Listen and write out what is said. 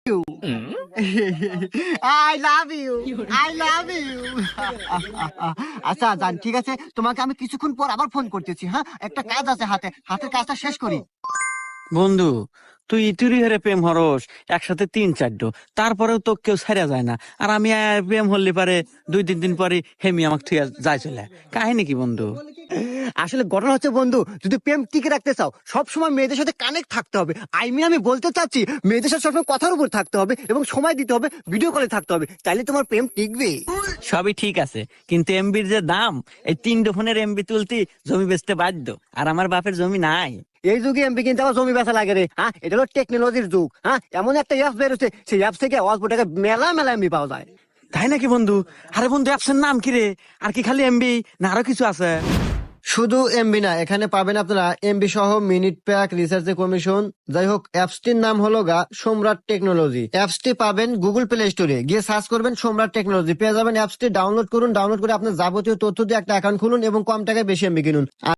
you. I love you. I love you. আচ্ছা জান, ঠিক আছে, তোমাকে আমি কিছুক্ষণ পর আবার ফোন করতেছি। হ্যাঁ, একটা কাজ আছে হাতের কাজটা শেষ করি। বন্ধু, তুই ইতুরি হরে প্রেম হরস একসাথে 3-4 তারপরেও তো কেউ ছাড়া যায় না। আর আমি প্রেম হলে পারে 2-3 দিন পরে হেমি আমাকে ঠিক যায় চলে। কাহিনী কি বন্ধু? আসলে ঘটনা হচ্ছে বন্ধু, যদি প্রেম টিকে রাখতে চাও সবসময় মেয়েদের সাথে কানেক্ট থাকতে হবে। আমি বলতে চাচ্ছি মেয়েদের সাথে সবসময় কথার উপর থাকতে হবে এবং সময় দিতে হবে, ভিডিও কলে থাকতে হবে, তাইলে তোমার প্রেম টিকবে। সবই ঠিক আছে, কিন্তু এমবির যে দাম, এই 3 ফোনের এমবি তুলতে জমি বেচতে বাধ্য। আর আমার বাপের জমি নাই। এই যুগে এমবি কিনতে আবার জমি বেচা লাগে রে। হ্যাঁ, এটা হলো টেকনোলজির যুগ। হ্যাঁ, এমন একটা অ্যাপ বেরোচ্ছে, সেই অ্যাপ থেকে অল্প টাকা মেলা মেলা এমবি পাওয়া যায়। তাই নাকি বন্ধু? আরে বন্ধু, অ্যাপসের নাম কি রে? আর কি খালি এমবি না আরো কিছু আছে? শুধু এমবি না, এখানে পাবেন আপনারা এমবি সহ মিনিট প্যাক, রিসার্চের কমিশন। যাই হোক, অ্যাপসটির নাম হলো সম্রাট টেকনোলজি। অ্যাপসটি পাবেন গুগল প্লে স্টোরে, গিয়ে সার্চ করবেন সম্রাট টেকনোলজি, পেয়ে যাবেন অ্যাপসটি। ডাউনলোড করুন, ডাউনলোড করে আপনার যাবতীয় তথ্য দিয়ে একটা অ্যাকাউন্ট খুলুন এবং কম টাকায় বেশি এমবি কিনুন।